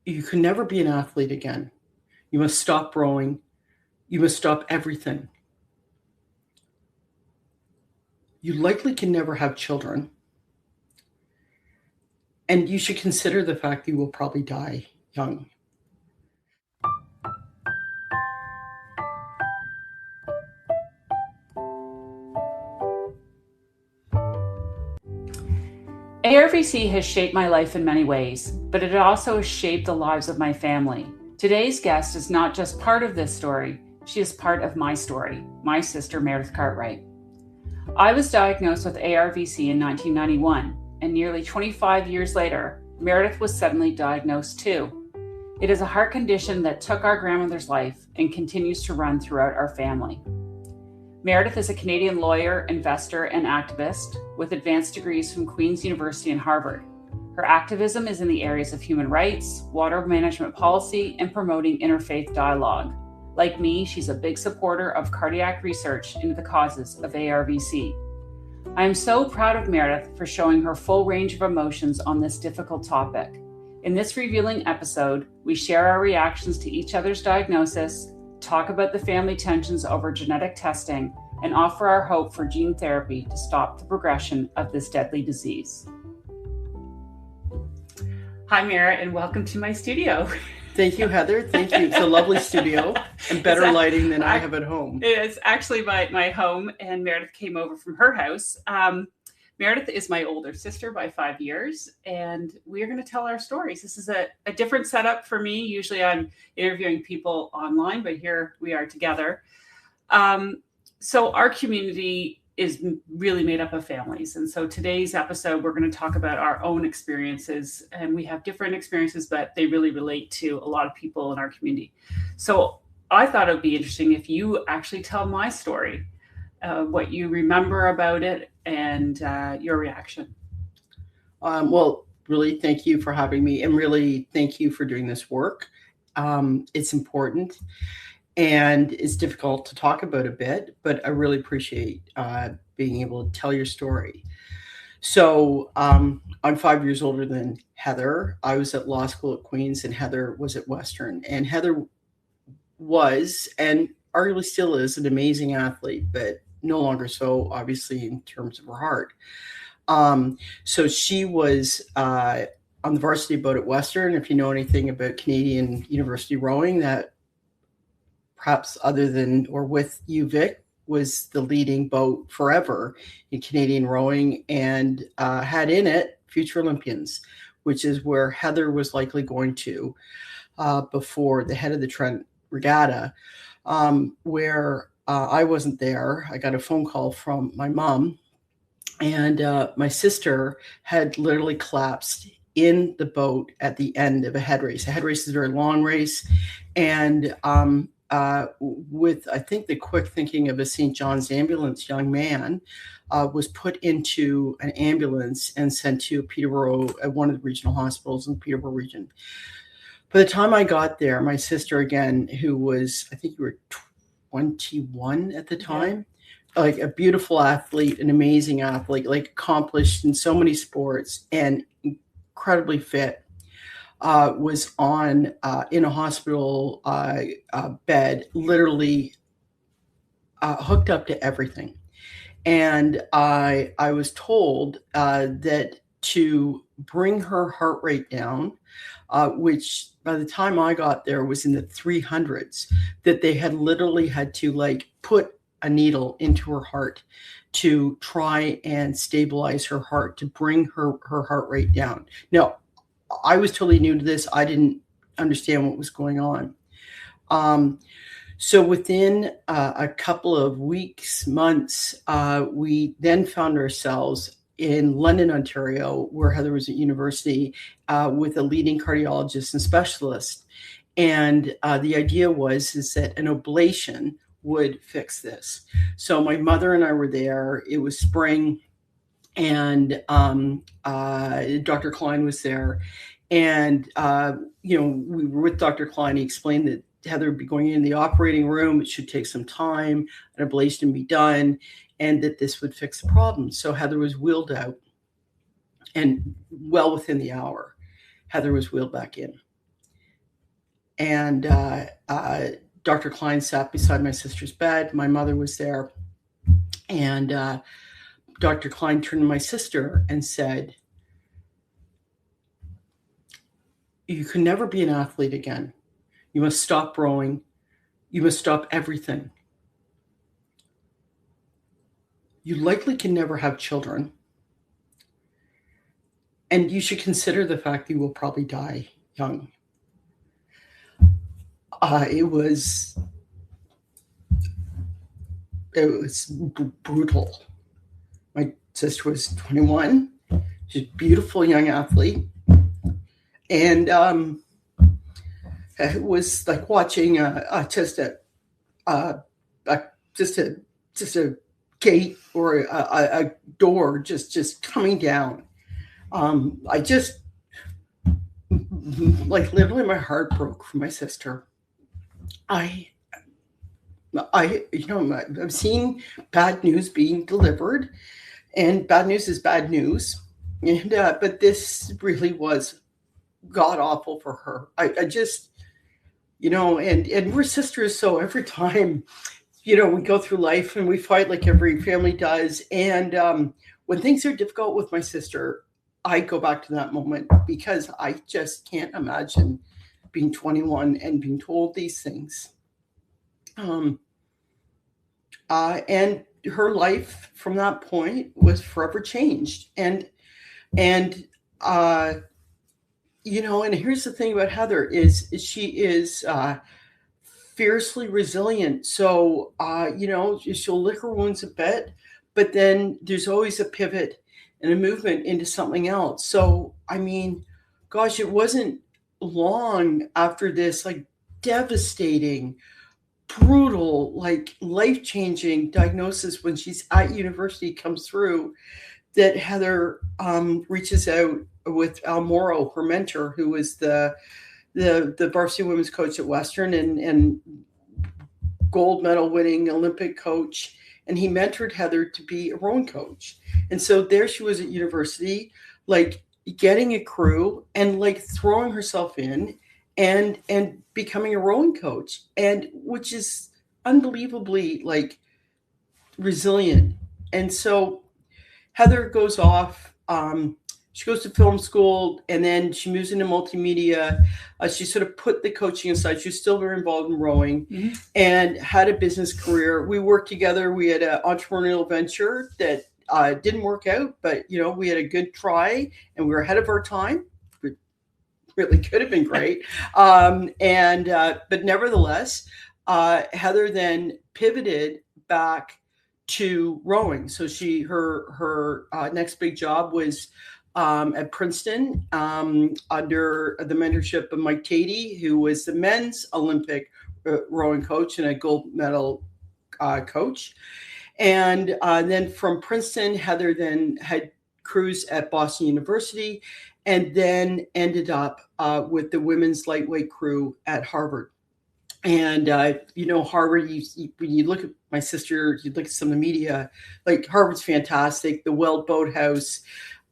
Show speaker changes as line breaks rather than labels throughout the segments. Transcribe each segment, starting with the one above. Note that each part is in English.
you can never be an athlete again. You must stop rowing. You must stop everything. You likely can never have children. And you should consider the fact that you will probably die young.
ARVC has shaped my life in many ways, but it also has shaped the lives of my family. Today's guest is not just part of this story, she is part of my story, my sister Meredith Cartwright. I was diagnosed with ARVC in 1991, and nearly 25 years later, Meredith was suddenly diagnosed too. It is a heart condition that took our grandmother's life and continues to run throughout our family. Meredith is a Canadian lawyer, investor, and activist with advanced degrees from Queen's University and Harvard. Her activism is in the areas of human rights, water management policy, and promoting interfaith dialogue. Like me, she's a big supporter of cardiac research into the causes of ARVC. I am so proud of Meredith for showing her full range of emotions on this difficult topic. In this revealing episode, we share our reactions to each other's diagnosis, talk about the family tensions over genetic testing, and offer our hope for gene therapy to stop the progression of this deadly disease. Hi, Mara, and welcome to my studio.
Thank you, Heather. Thank you. It's a lovely studio and better lighting than I have at home.
It's actually my home, and Meredith came over from her house. Meredith is my older sister by 5 years, and we are going to tell our stories. This is a different setup for me. Usually I'm interviewing people online, but here we are together. So our community is really made up of families. And so today's episode, we're going to talk about our own experiences, and we have different experiences, but they really relate to a lot of people in our community. So I thought it would be interesting if you actually tell my story, what you remember about it, and your reaction.
Well, really, thank you for having me, and really thank you for doing this work. It's important, and it's difficult to talk about a bit, but I really appreciate being able to tell your story. So I'm 5 years older than Heather. I was at law school at Queen's, and Heather was at Western. And Heather was, and arguably still is, an amazing athlete, but no longer so, obviously, in terms of her heart. So she was on the varsity boat at Western. If you know anything about Canadian university rowing, that perhaps other than or with UVic was the leading boat forever in Canadian rowing, and had in it future Olympians, which is where Heather was likely going to before the head of the Trent Regatta, where I wasn't there. I got a phone call from my mom, and my sister had literally collapsed in the boat at the end of a head race. A head race is a very long race, and with, I think, the quick thinking of a St. John's ambulance young man, was put into an ambulance and sent to Peterborough at one of the regional hospitals in the Peterborough region. By the time I got there, my sister, again, who was, I think you were 21 at the time, like a beautiful athlete, an amazing athlete, like accomplished in so many sports and incredibly fit, was on in a hospital bed, literally hooked up to everything. And I was told that to bring her heart rate down, which by the time I got there was in the 300s, that they had literally had to put a needle into her heart to try and stabilize her heart, to bring her heart rate down. Now, I was totally new to this. I didn't understand what was going on. So within a couple of weeks, months, we then found ourselves in London, Ontario, where Heather was at university, with a leading cardiologist and specialist. And the idea was that an ablation would fix this. So my mother and I were there. It was spring, and Dr. Klein was there. And, we were with Dr. Klein. He explained that Heather would be going in the operating room. It should take some time, an ablation be done, and that this would fix the problem. So Heather was wheeled out, and well within the hour, Heather was wheeled back in. And Dr. Klein sat beside my sister's bed. My mother was there. And Dr. Klein turned to my sister and said, "You can never be an athlete again. You must stop rowing. You must stop everything. You likely can never have children. And you should consider the fact that you will probably die young." It was brutal. My sister was 21. She's a beautiful young athlete. And it was like watching just a gate or a door just coming down. I just, like, literally my heart broke for my sister. I've seen bad news being delivered, and bad news is bad news. And but this really was god awful for her. I just, and we're sisters, so every time, we go through life and we fight like every family does. And when things are difficult with my sister, I go back to that moment because I just can't imagine being 21 and being told these things. And her life from that point was forever changed. And and here's the thing about Heather is she is fiercely resilient. So, she'll lick her wounds a bit, but then there's always a pivot and a movement into something else. So, I mean, gosh, it wasn't long after this, like, devastating, brutal, like, life-changing diagnosis when she's at university comes through, that Heather reaches out with Al Morrow, her mentor, who was the varsity women's coach at Western and gold medal winning Olympic coach. And he mentored Heather to be a rowing coach. And so there she was at university, like, getting a crew and, like, throwing herself in and becoming a rowing coach, and which is unbelievably, like, resilient. And so Heather goes off. She goes to film school, and then she moves into multimedia. She sort of put the coaching aside. She was still very involved in rowing, and had a business career. We worked together. We had an entrepreneurial venture that didn't work out, but we had a good try, and we were ahead of our time. It really could have been great, but nevertheless, Heather then pivoted back to rowing. So her next big job was at Princeton under the mentorship of Mike Tatey, who was the men's Olympic rowing coach and a gold medal coach. And then from Princeton, Heather then had crews at Boston University, and then ended up with the women's lightweight crew at Harvard. And, Harvard, when you look at my sister, you look at some of the media, like, Harvard's fantastic, the Weld Boathouse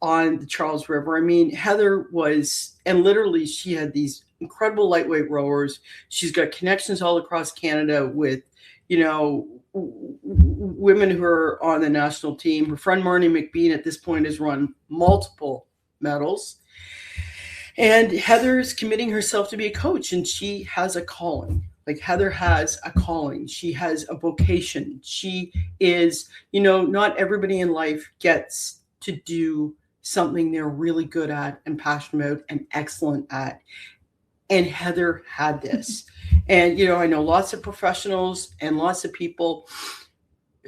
on the Charles River. I mean, Heather was, and literally she had these incredible lightweight rowers. She's got connections all across Canada with, women who are on the national team. Her friend Marnie McBean at this point has run multiple medals. And Heather's committing herself to be a coach, and she has a calling. Like, Heather has a calling. She has a vocation. She is, not everybody in life gets to do something they're really good at and passionate about and excellent at. And Heather had this. And, I know lots of professionals and lots of people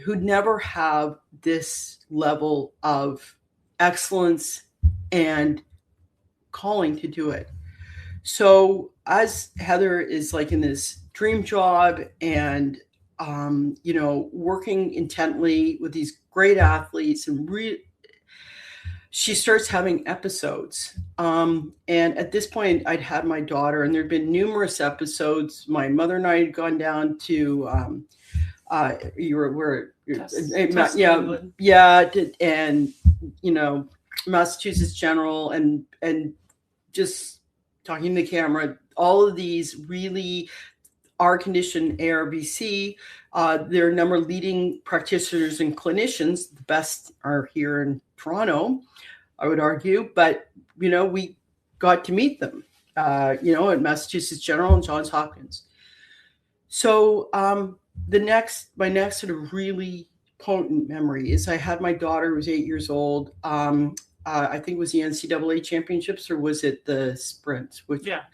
who never have this level of excellence and calling to do it. So as Heather is, like, in this dream job and, working intently with these great athletes, and she starts having episodes. And at this point I'd had my daughter, and there'd been numerous episodes. My mother and I had gone down to, and, Massachusetts General, and just talking to the camera, all of these really our condition, ARVC, there are a number of leading practitioners and clinicians. The best are here in Toronto, I would argue, but we got to meet them, at Massachusetts General and Johns Hopkins. So my next sort of really potent memory is I had my daughter who was 8 years old. I think it was the NCAA championships, or was it the sprint?
Yeah.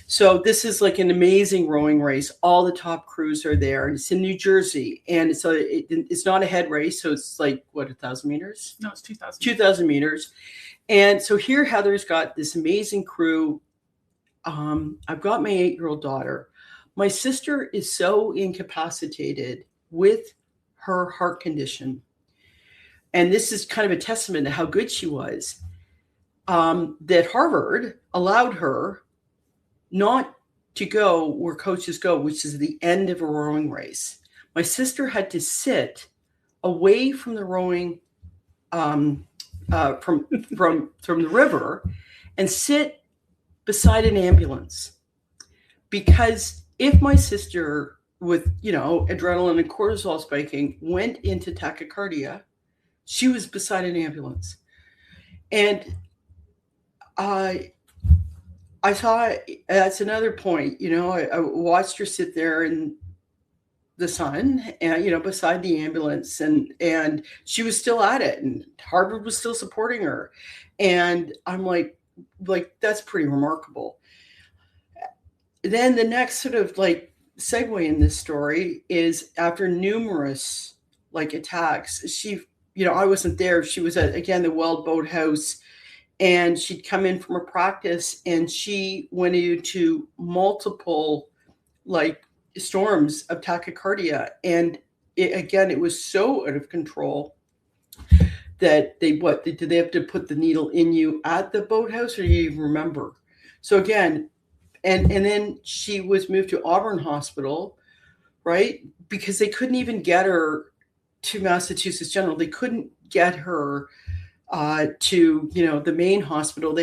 So this is like an amazing rowing race. All the top crews are there, and it's in New Jersey. And so it's not a head race, so it's like 1,000 meters?
No, it's 2,000.
2,000 meters. And so here, Heather's got this amazing crew. I've got my 8-year-old daughter. My sister is so incapacitated with her heart condition, and this is kind of a testament to how good she was, that Harvard allowed her not to go where coaches go, which is the end of a rowing race. My sister had to sit away from the rowing, from the river, and sit beside an ambulance, because if my sister, with adrenaline and cortisol spiking, went into tachycardia, she was beside an ambulance. And I saw, that's another point, I watched her sit there in the sun and, beside the ambulance, and she was still at it, and Harvard was still supporting her. And I'm like, that's pretty remarkable. Then the next sort of segue in this story is, after numerous attacks, she, I wasn't there. She was at, again, the Weld Boathouse, and she'd come in from a practice, and she went into multiple storms of tachycardia. And it was so out of control that did they have to put the needle in you at the boathouse, or do you even remember? So again, and then she was moved to Auburn Hospital, right? Because they couldn't even get her to Massachusetts General. They couldn't get her to the main hospital.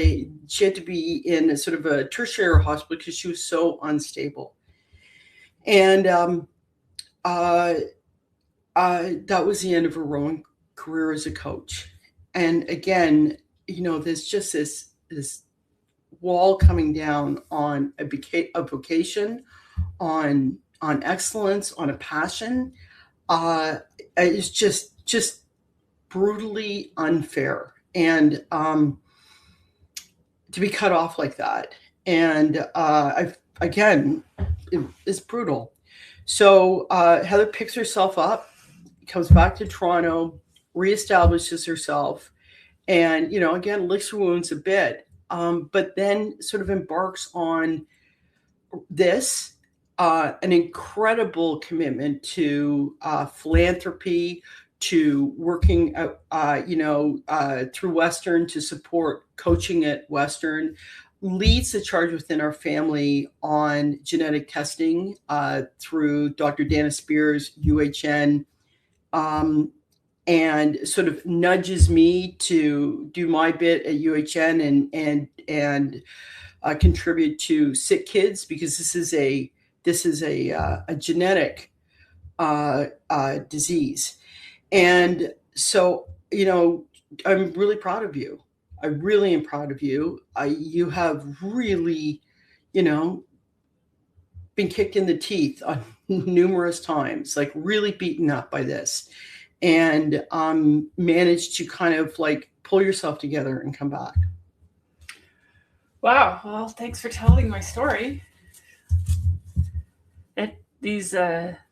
She had to be in a sort of a tertiary hospital because she was so unstable. And that was the end of her rowing career as a coach. And again, there's just this wall coming down on a vocation, on excellence, on a passion. It's just brutally unfair, and to be cut off like that. And it's brutal. So Heather picks herself up, comes back to Toronto, reestablishes herself, and again licks her wounds a bit. But then sort of embarks on this, an incredible commitment to philanthropy, to working, through Western to support coaching at Western, leads the charge within our family on genetic testing through Dr. Dana Spears, UHN, and sort of nudges me to do my bit at UHN and contribute to sick kids, because this is a genetic disease. And so, I'm really proud of you. I really am proud of you. You have really, been kicked in the teeth on numerous times, really beaten up by this, and managed to kind of pull yourself together and come back.
Wow. Well, thanks for telling my story.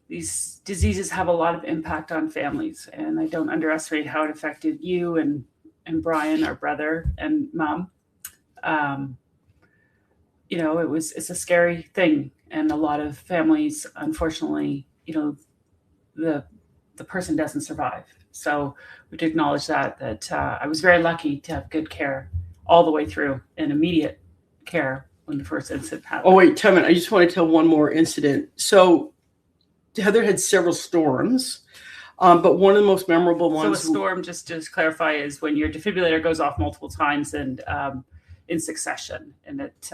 These diseases have a lot of impact on families, and I don't underestimate how it affected you and Brian, our brother, and Mom. It's a scary thing, and a lot of families, unfortunately, the person doesn't survive. So we have to acknowledge that I was very lucky to have good care all the way through, and immediate care when the first incident happened.
Oh, wait, Tim, I just want to tell one more incident. So Heather had several storms, but one of the most memorable ones.
So a storm, just to clarify, is when your defibrillator goes off multiple times, and in succession. And it,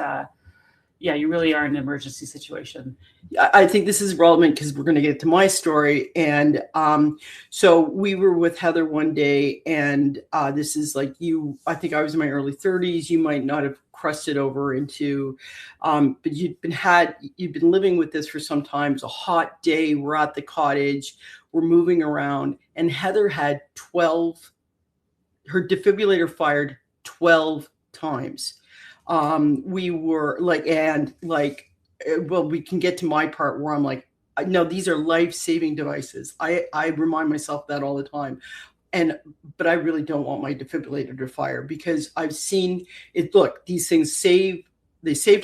yeah, you really are in an emergency situation.
I think this is relevant because we're going to get to my story. And so we were with Heather one day, and this is like I think I was in my early 30s. You might not have crusted over into, but you'd been living with this for some time. It's a hot day. We're at the cottage. We're moving around. And Heather had her defibrillator fired 12 times. We were like, well, we can get to my part where I'm like, no, these are life-saving devices. I remind myself that all the time. But I really don't want my defibrillator to fire, because I've seen it. Look, these things saved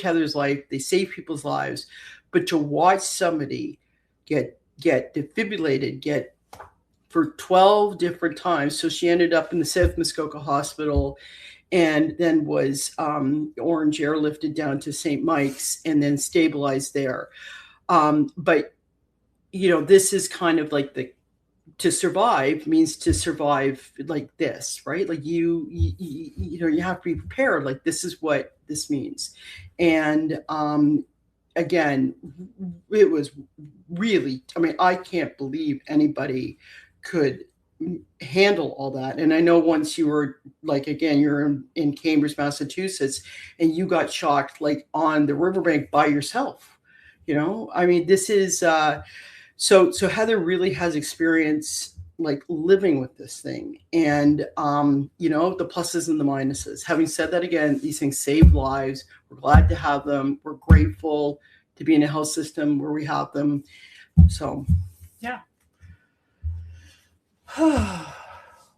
Heather's life. They save people's lives. But to watch somebody get defibrillated, for 12 different times. So she ended up in the South Muskoka Hospital, and then was orange airlifted down to St. Mike's and then stabilized there. But, this is kind of like to survive means to survive like this, right? Like you have to be prepared. Like, this is what this means. And again, it was really, I can't believe anybody could handle all that. And I know once you were like, again, you're in Cambridge, Massachusetts, and you got shocked like on the riverbank by yourself. This is so Heather really has experience like living with this thing, and the pluses and the minuses. Having said that, again, these things save lives. We're glad to have them. We're grateful to be in a health system where we have them. So
yeah.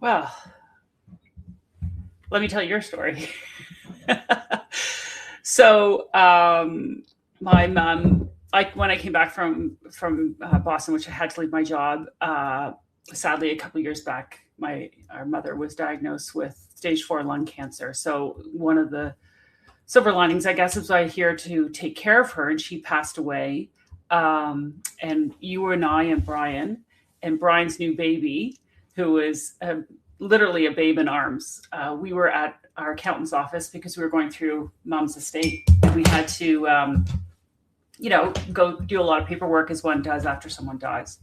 Well, let me tell your story. So, my mom, when I came back from Boston, which I had to leave my job, sadly, a couple of years back, our mother was diagnosed with stage 4 lung cancer. So one of the silver linings, I guess, is I'm here to take care of her, and she passed away. And you and I and Brian's new baby, who is literally a babe in arms. We were at our accountant's office because we were going through mom's estate, and we had to, go do a lot of paperwork, as one does after someone dies.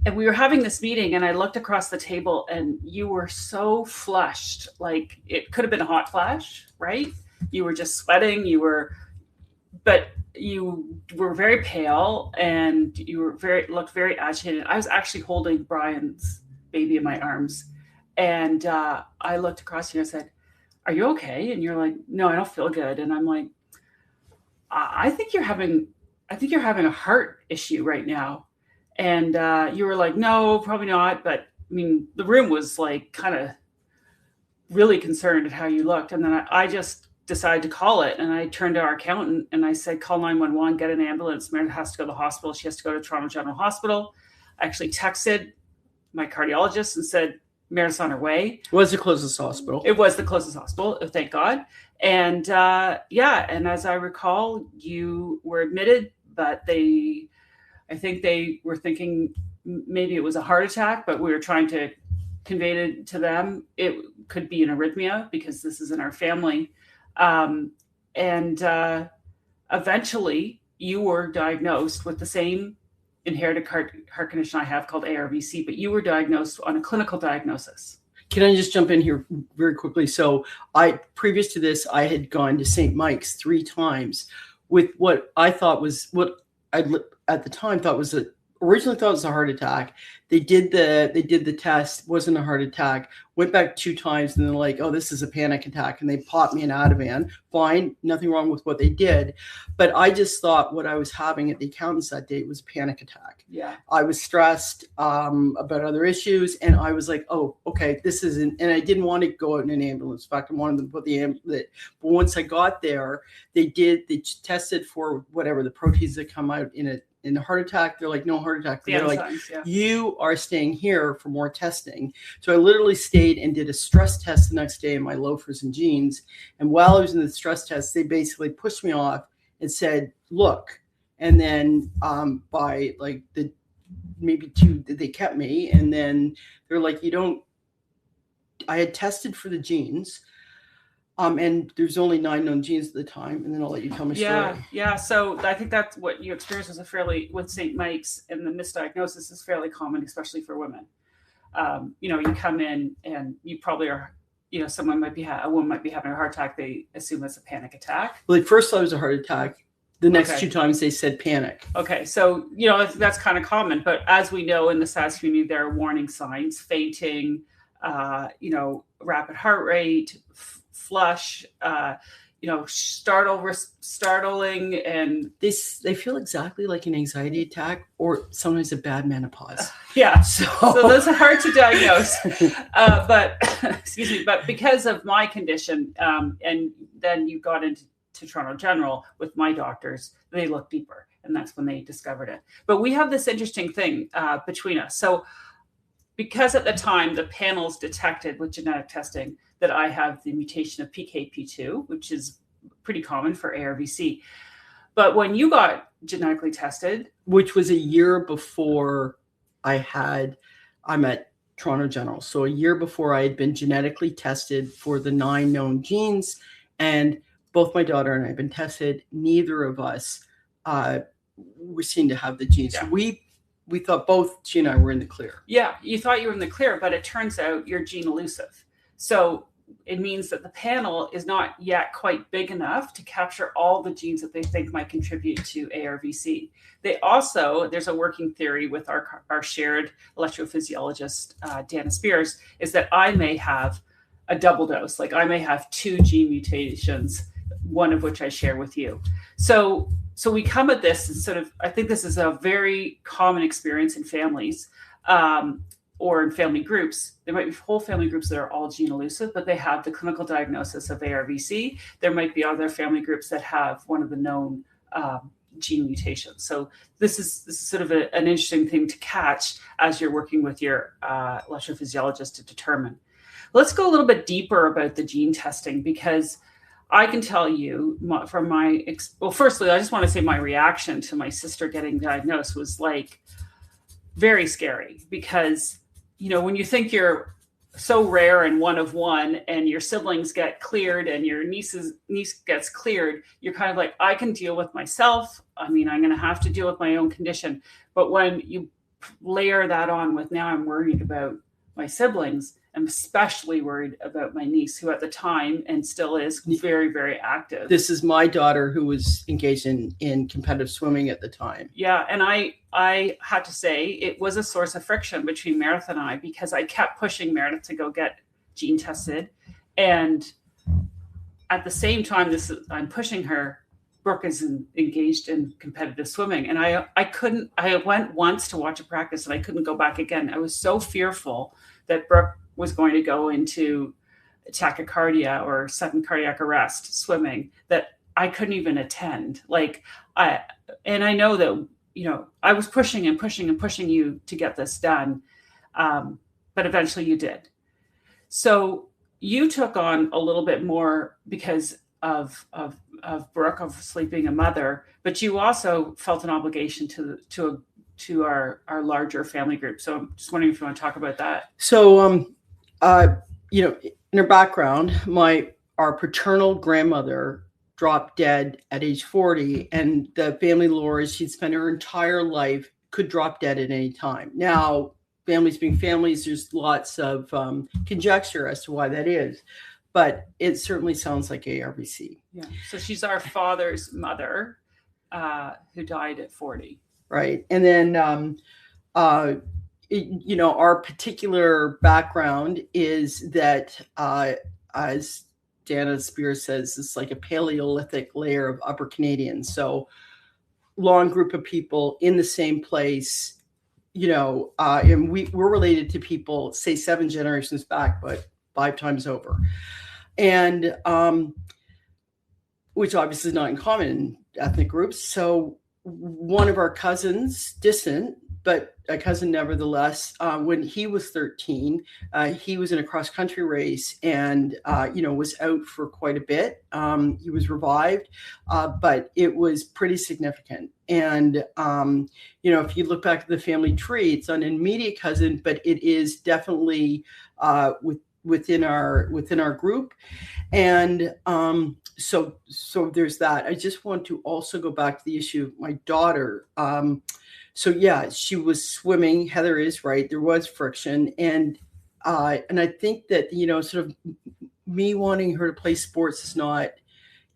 And we were having this meeting, and I looked across the table, and you were so flushed, like it could have been a hot flash, right? You were just sweating. But you were very pale, and you looked very agitated. I was actually holding Brian's baby in my arms, and I looked across you and I said, "Are you okay?" And you're like, "No, I don't feel good." And I'm like, I think you're having a heart issue right now." And you were like, "No, probably not." But the room was like kind of really concerned at how you looked. And then I just decided to call it. And I turned to our accountant and I said, "Call 911, get an ambulance. Meredith has to go to the hospital. She has to go to Toronto General Hospital." I actually texted my cardiologist and said, "Meredith's on her way."
It was the closest hospital.
It was the closest hospital, thank God. And and as I recall, you were admitted, but I think they were thinking maybe it was a heart attack, but we were trying to convey it to them. It could be an arrhythmia because this is in our family. Eventually you were diagnosed with the same inherited heart condition I have called ARVC, but you were diagnosed on a clinical diagnosis.
Can I just jump in here very quickly? So previous to this, I had gone to St. Mike's 3 times with what I thought was at the time originally thought it was a heart attack. They did the test, wasn't a heart attack. Went back 2 times, and they're like, "Oh, this is a panic attack," and they popped me an Ativan. Fine, nothing wrong with what they did, but I just thought what I was having at the accountant's that day was a panic attack.
Yeah,
I was stressed about other issues, and I was like, "Oh, okay, this isn't." And I didn't want to go out in an ambulance. In fact, I wanted them to put the ambulance. But once I got there, they tested for whatever the proteins that come out in a heart attack. They're like, "No heart attack." They're like, "You are staying here for more testing." So I literally stayed and did a stress test the next day in my loafers and jeans. And while I was in the stress test, they basically pushed me off and said, "Look." And then by like maybe 2, they kept me. And then they're like, I had tested for the genes. And there's only 9 known genes at the time, and then I'll let you tell my story.
Yeah. So I think that's what you experienced with St. Mike's, and the misdiagnosis is fairly common, especially for women. You come in and you probably are, a woman might be having a heart attack. They assume it's a panic attack.
Well, at first thought it was a heart attack. The next 2 times they said panic.
Okay. So, that's kind of common, but as we know in the SAS community, there are warning signs: fainting, rapid heart rate, flush, startling, and
they feel exactly like an anxiety attack or sometimes a bad menopause.
Yeah. So those are hard to diagnose. But excuse me, but because of my condition, and then you got into Toronto General with my doctors, they looked deeper, and that's when they discovered it. But we have this interesting thing between us. So because at the time the panels detected with genetic testing that I have the mutation of PKP2, which is pretty common for ARVC. But when you got genetically tested,
which was a year before I'm at Toronto General. So a year before I had been genetically tested for the 9 known genes, and both my daughter and I have been tested. Neither of us were seen to have the genes. Yeah. We thought both she and I were in the clear.
Yeah, you thought you were in the clear, but it turns out you're gene elusive. So it means that the panel is not yet quite big enough to capture all the genes that they think might contribute to ARVC. There's a working theory with our shared electrophysiologist, Dana Spears, is that I may have a double dose. Like I may have 2 gene mutations, one of which I share with you. So we come at this and sort of, I think this is a very common experience in families, or in family groups. There might be whole family groups that are all gene elusive, but they have the clinical diagnosis of ARVC. There might be other family groups that have one of the known gene mutations. So this is sort of an interesting thing to catch as you're working with your electrophysiologist to determine. Let's go a little bit deeper about the gene testing, because I can tell you firstly, I just want to say my reaction to my sister getting diagnosed was like very scary, because when you think you're so rare and one of one, and your siblings get cleared and your niece gets cleared, you're kind of like, I can deal with myself. I mean, I'm going to have to deal with my own condition. But when you layer that on with, now I'm worried about my siblings, I'm especially worried about my niece, who at the time and still is very, very active.
This is my daughter, who was engaged in competitive swimming at the time.
Yeah. And I had to say it was a source of friction between Meredith and I, because I kept pushing Meredith to go get gene tested. And at the same time, I'm pushing her, Brooke is engaged in competitive swimming. And I went once to watch a practice and I couldn't go back again. I was so fearful that Brooke was going to go into tachycardia or sudden cardiac arrest swimming that I couldn't even attend. I know that, I was pushing and pushing and pushing you to get this done. But eventually you did. So you took on a little bit more because of Brooke, of sleeping a mother, but you also felt an obligation to our larger family group. So I'm just wondering if you want to talk about that.
So, in her background, our paternal grandmother dropped dead at age 40, and the family lore is she'd spent her entire life, could drop dead at any time. Now, families being families, there's lots of conjecture as to why that is, but it certainly sounds like ARVC.
Yeah. So she's our father's mother, who died at 40.
Right. And then, our particular background is that, as Dana Spears says, it's like a Paleolithic layer of Upper Canadians. So long group of people in the same place, and we're related to people, say 7 generations back, but 5 times over. And which obviously is not uncommon in ethnic groups. So one of our cousins, distant, but a cousin nevertheless, when he was 13, he was in a cross-country race and, was out for quite a bit. He was revived, but it was pretty significant. And, if you look back at the family tree, it's an immediate cousin, but it is definitely with within our group. And so there's that. I just want to also go back to the issue of my daughter. So yeah, she was swimming. Heather is right. There was friction, and I think that, sort of me wanting her to play sports is not,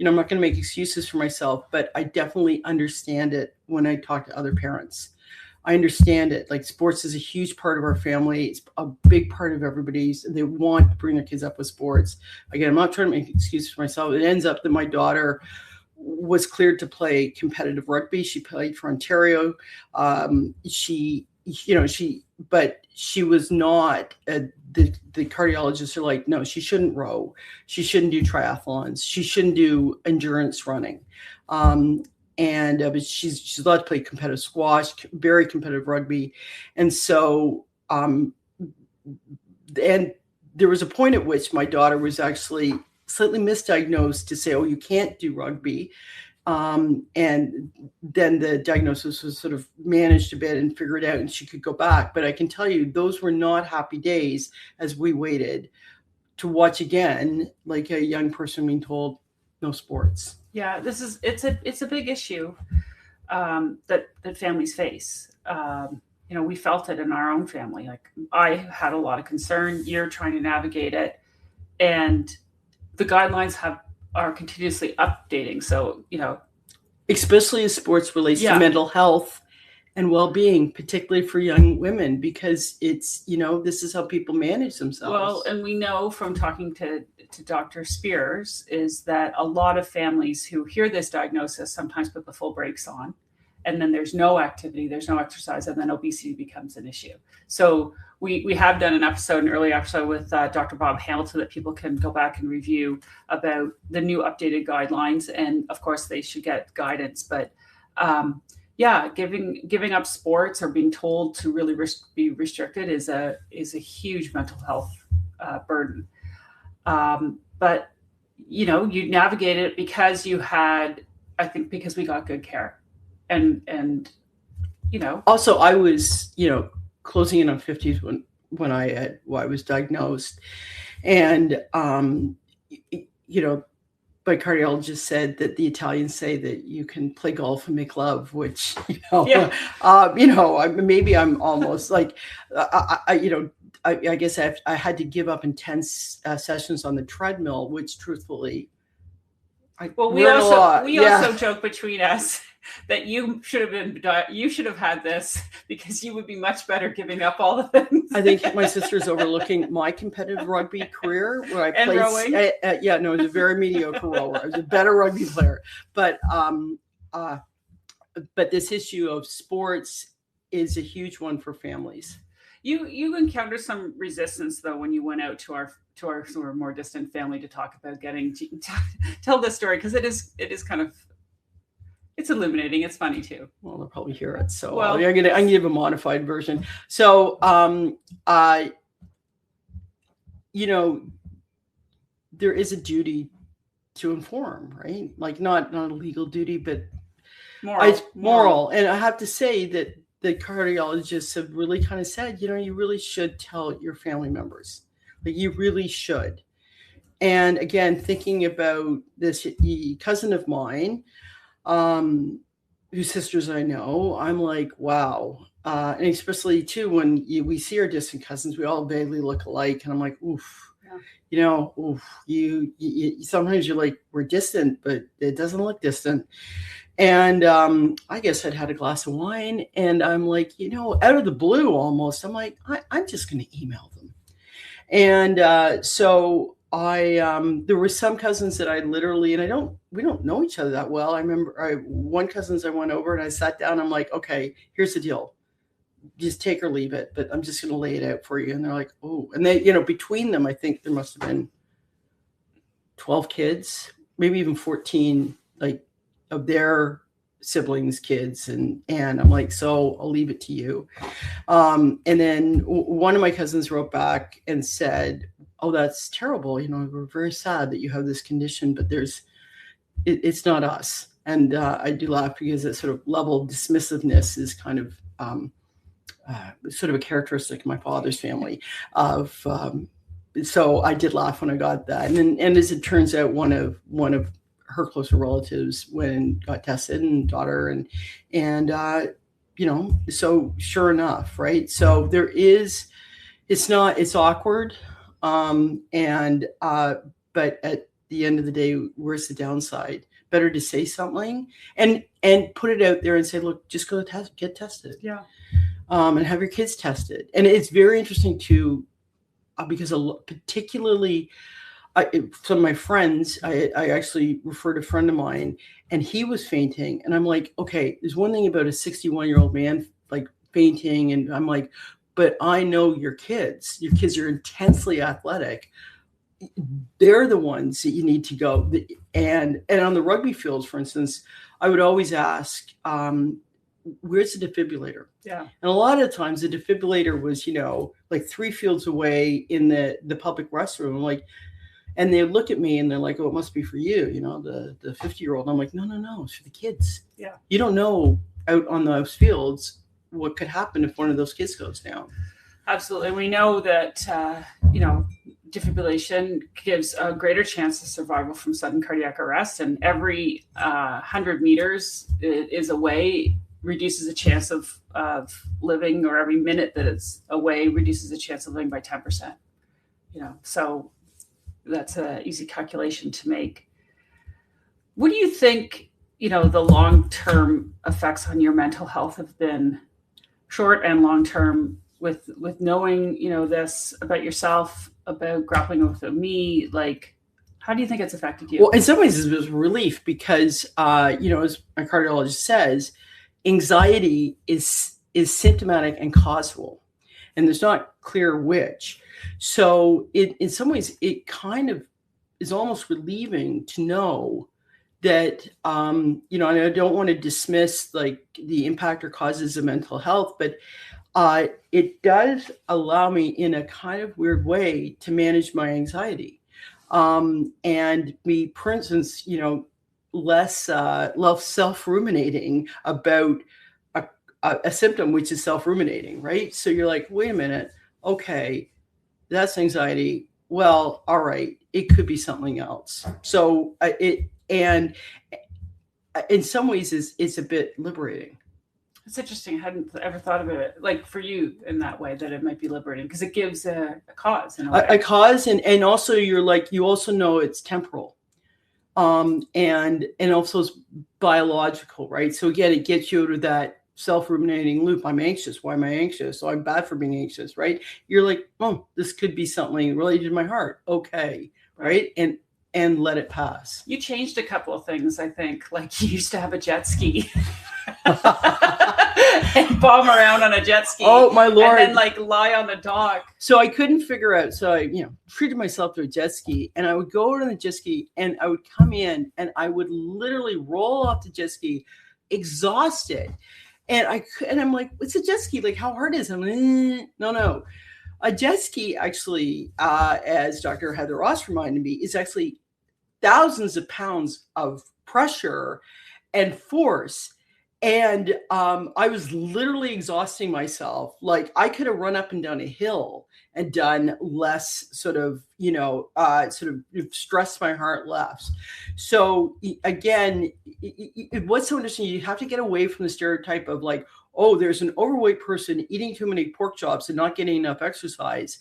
I'm not going to make excuses for myself, but I definitely understand it when I talk to other parents. I understand it. Like, sports is a huge part of our family. It's a big part of everybody's. They want to bring their kids up with sports. Again, I'm not trying to make excuses for myself. It ends up that my daughter was cleared to play competitive rugby. She played for Ontario. But she was not. The cardiologists are like, no, she shouldn't row. She shouldn't do triathlons. She shouldn't do endurance running. But she's allowed to play competitive squash, very competitive rugby. And so, and there was a point at which my daughter was actually slightly misdiagnosed to say, oh, you can't do rugby. And then the diagnosis was sort of managed a bit and figured out, and she could go back. But I can tell you, those were not happy days as we waited to watch again, like a young person being told no sports.
Yeah, it's a big issue that families face. We felt it in our own family. Like, I had a lot of concern. You're trying to navigate it, and the guidelines are continuously updating. So,
especially as sports relates to mental health and well-being, particularly for young women, because it's, this is how people manage themselves.
Well, and we know from talking to Dr. Spears is that a lot of families who hear this diagnosis sometimes put the full brakes on, and then there's no activity, there's no exercise, and then obesity becomes an issue. So we have done an early episode with Dr. Bob Hamilton that people can go back and review about the new updated guidelines. And of course they should get guidance, but giving up sports or being told to really be restricted is a huge mental health burden. But you navigate it because because we got good care, and
also I was, closing in on 50s when I was diagnosed, and my cardiologist said that the Italians say that you can play golf and make love, which maybe I'm almost like I guess I had to give up intense sessions on the treadmill, which truthfully,
we also joke between us that you should have had this because you would be much better giving up all the things.
I think my sister's overlooking my competitive rugby career where I played
rowing.
It was a very mediocre rower. I was a better rugby player, but this issue of sports is a huge one for families.
You encountered some resistance though when you went out to our sort of more distant family to talk about tell this story, because it is kind of, it's illuminating. It's funny too.
Well, they'll probably hear it. So I'm gonna give a modified version. So there is a duty to inform, right? Like not a legal duty, but moral. And I have to say that the cardiologists have really kind of said, you really should tell your family members. Like, you really should. And again, thinking about this cousin of mine, whose sisters I know, I'm like, wow. And especially too, when we see our distant cousins, we all vaguely look alike. And I'm like, oof, you sometimes you're like, we're distant, but it doesn't look distant. And I guess I'd had a glass of wine, and I'm like, out of the blue almost, I'm like, I'm just going to email them. And so there were some cousins that I literally, and we don't know each other that well. I remember one cousins I went over and I sat down. I'm like, okay, here's the deal. Just take or leave it, but I'm just going to lay it out for you. And they're like, oh, and they, between them, I think there must have been 12 kids, maybe even 14, like, of their siblings' kids. And I'm like, so I'll leave it to you. And then one of my cousins wrote back and said, oh, that's terrible. We're very sad that you have this condition, but it's not us. And I do laugh because that sort of level of dismissiveness is kind of sort of a characteristic of my father's family of so I did laugh when I got that. And as it turns out, one of her closer relatives got tested, and daughter, and so sure enough, right? So there is, it's awkward. But at the end of the day, where's the downside? Better to say something and put it out there and say, look, just go get tested.
Yeah.
And have your kids tested. And it's very interesting too, because particularly some of my friends, I actually referred a friend of mine, and he was fainting. And I'm like, okay, there's one thing about a 61-year-old man like fainting. And I'm like, but I know your kids are intensely athletic. They're the ones that you need to go. And on the rugby fields, for instance, I would always ask, where's the defibrillator?
Yeah.
And a lot of times the defibrillator was, like 3 fields away in the public restroom. Like, and they look at me and they're like, oh, it must be for you, the 50-year-old. I'm like, no, it's for the kids.
Yeah.
You don't know out on those fields what could happen if one of those kids goes down.
Absolutely. We know that, defibrillation gives a greater chance of survival from sudden cardiac arrest. And every 100 meters is away reduces a chance of living, or every minute that it's away reduces a chance of living by 10%. So that's an easy calculation to make. What do you think, the long-term effects on your mental health have been, short and long-term, with knowing, this about yourself, about grappling with me? Like, how do you think it's affected you?
Well, in some ways, it was relief because, as my cardiologist says, anxiety is symptomatic and causal, and there's not clear which. So in some ways, it kind of is almost relieving to know that, and I don't want to dismiss like the impact or causes of mental health, but it does allow me in a kind of weird way to manage my anxiety. And me, for instance, less self-ruminating about a symptom, which is self-ruminating, right? So you're like, wait a minute, okay, that's anxiety. Well, all right, it could be something else. So and in some ways it's a bit liberating.
It's interesting. I hadn't ever thought about it like for you in that way, that it might be liberating because it gives a cause in a way.
A cause, and also you're like, you also know it's temporal. And also it's biological, right? So again, it gets you out of that self-ruminating loop. I'm anxious. Why am I anxious? So I'm bad for being anxious, right? You're like, oh, this could be something related to my heart. Okay, right? And let it pass.
You changed a couple of things, I think. Like you used to have a jet ski. And bomb around on a jet ski.
Oh my Lord.
And then like lie on the dock.
So I couldn't figure out. So I, treated myself to a jet ski, and I would go to the jet ski and I would come in and I would literally roll off the jet ski exhausted. And I'm like, it's a jet ski. Like, how hard is it? I'm like, no. A jet ski actually, as Dr. Heather Ross reminded me, is actually thousands of pounds of pressure and force. And I was literally exhausting myself. Like I could have run up and down a hill and done less sort of stressed my heart less. So again, what's so interesting, you have to get away from the stereotype of like, oh, there's an overweight person eating too many pork chops and not getting enough exercise.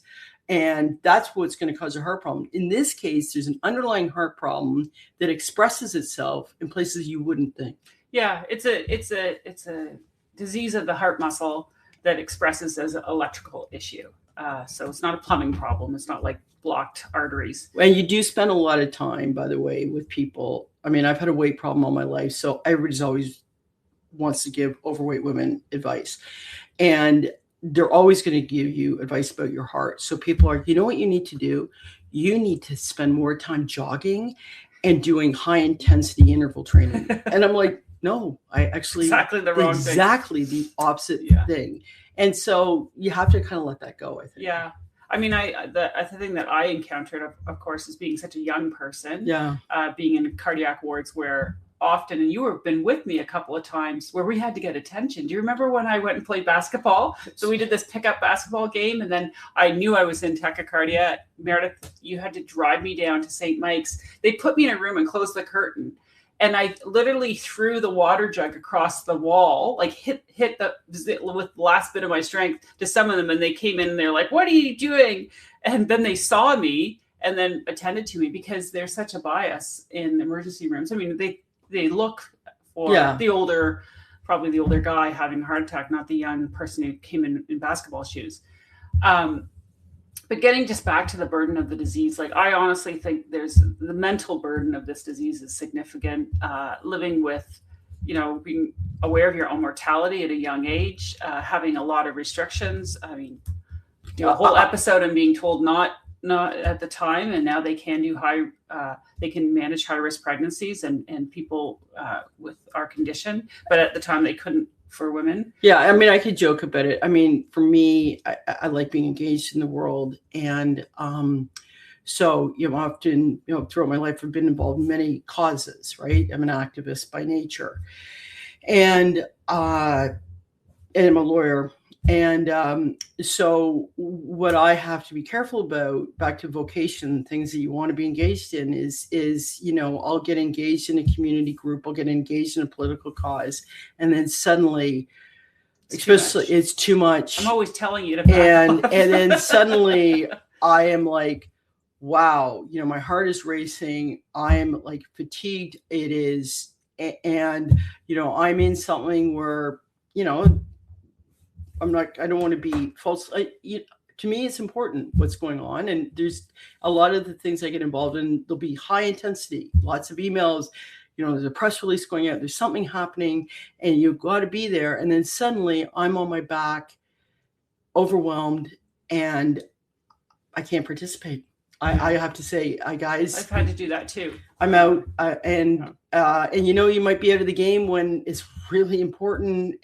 And that's what's going to cause a heart problem. In this case, there's an underlying heart problem that expresses itself in places you wouldn't think.
Yeah, it's a disease of the heart muscle that expresses as an electrical issue. So it's not a plumbing problem. It's not like blocked arteries.
And you do spend a lot of time, by the way, with people. I mean, I've had a weight problem all my life, so everybody's always wants to give overweight women advice. And they're always going to give you advice about your heart. So people are, you know what you need to do? You need to spend more time jogging and doing high intensity interval training. And I'm like, no, I actually
exactly
the opposite thing. And so you have to kind of let that go, I think.
Yeah. I mean, the thing that I encountered, of course, is being such a young person, being in cardiac wards where often, and you have been with me a couple of times, where we had to get attention. Do you remember when I went and played basketball? So we did this pickup basketball game, and then I knew I was in tachycardia. Meredith, you had to drive me down to St. Mike's. They put me in a room and closed the curtain. And I literally threw the water jug across the wall, like hit with the last bit of my strength to some of them. And they came in and they're like, "What are you doing?" And then they saw me and then attended to me, because there's such a bias in emergency rooms. I mean, they look for the older, probably the older guy having a heart attack, not the young person who came in basketball shoes. But getting just back to the burden of the disease, like, I honestly think there's the mental burden of this disease is significant. Living with, being aware of your own mortality at a young age, having a lot of restrictions. I mean, a whole episode and being told not at the time, and now they can do they can manage high risk pregnancies and people with our condition, but at the time they couldn't for women.
Yeah, I mean, I could joke about it. I mean, for me, I like being engaged in the world, and so often throughout my life I've been involved in many causes. Right, I'm an activist by nature, and I'm a lawyer. And so what I have to be careful about, back to vocation, things that you want to be engaged in is, I'll get engaged in a community group, I'll get engaged in a political cause, and then suddenly, it's too much.
I'm always telling you to back
off. And then suddenly I am like, wow, my heart is racing. I'm like fatigued. It is. And, I'm in something where, I don't want to be false. To me, it's important what's going on. And there's a lot of the things I get involved in, there'll be high intensity, lots of emails, there's a press release going out, there's something happening, and you've got to be there. And then suddenly I'm on my back, overwhelmed, and I can't participate. I have to say, guys,
I've had to do that too.
I'm out. And you might be out of the game when it's really important,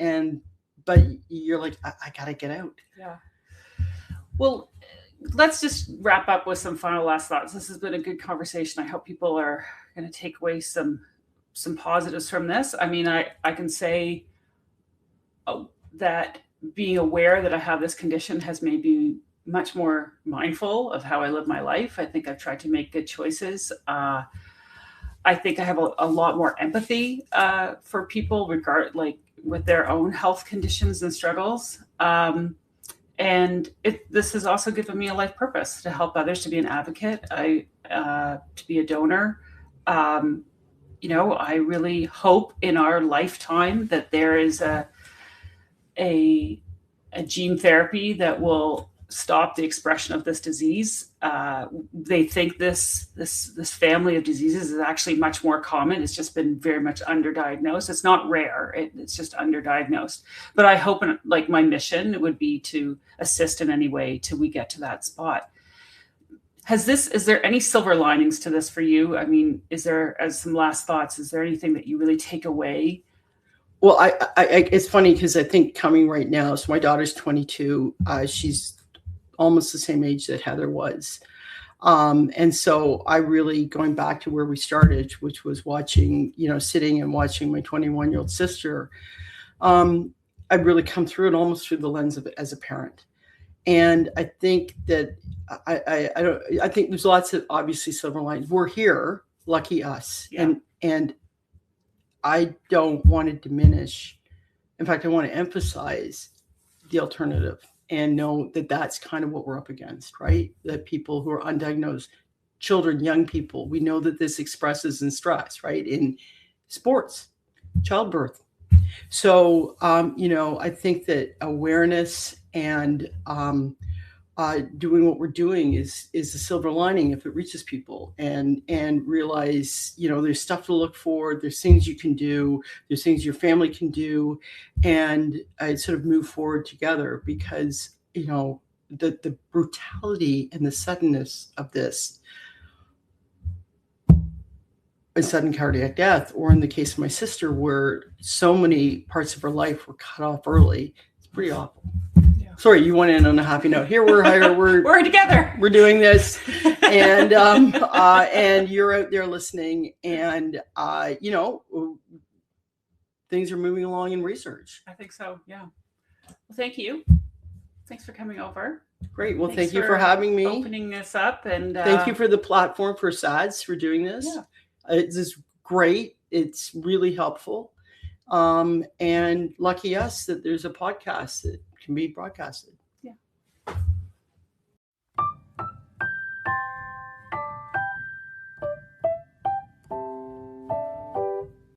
but you're like, I got to get out.
Yeah. Well, let's just wrap up with some final last thoughts. This has been a good conversation. I hope people are going to take away some positives from this. I mean, I can say that being aware that I have this condition has made me much more mindful of how I live my life. I think I've tried to make good choices. I think I have a lot more empathy for people with their own health conditions and struggles. And this has also given me a life purpose to help others, to be an advocate, to be a donor. I really hope in our lifetime that there is a gene therapy that will stop the expression of this disease. They think this family of diseases is actually much more common. It's just been very much underdiagnosed. It's not rare. It's just underdiagnosed. But I hope, my mission would be to assist in any way till we get to that spot. Is there any silver linings to this for you? I mean, as some last thoughts, is there anything that you really take away?
Well, it's funny because I think coming right now, so my daughter's 22. She's almost the same age that Heather was. And so I really, going back to where we started, which was watching, sitting and watching my 21-year-old sister, I've really come through it almost through the lens of it as a parent. And I think that I think there's lots of obviously silver linings. We're here, lucky us. Yeah. And I don't want to diminish. In fact, I want to emphasize the alternative and know that that's kind of what we're up against, right? That people who are undiagnosed, children, young people, we know that this expresses in stress, right? In sports, childbirth. So, I think that awareness and doing what we're doing is a silver lining if it reaches people, and realize, there's stuff to look for, there's things you can do, there's things your family can do, and I sort of move forward together, because, the brutality and the suddenness of this, a sudden cardiac death, or in the case of my sister, where so many parts of her life were cut off early, it's pretty awful.
Yeah.
Sorry, you went in on a happy note. Here we're
together.
We're doing this, and you're out there listening, and things are moving along in research.
I think so. Yeah. Well, thank you. Thanks for coming over.
Great. Well, thank you for having me.
Opening this up, and
thank you for the platform for SADS for doing this.
Yeah.
It's great. It's really helpful. And lucky us that there's a podcast that can be broadcasted.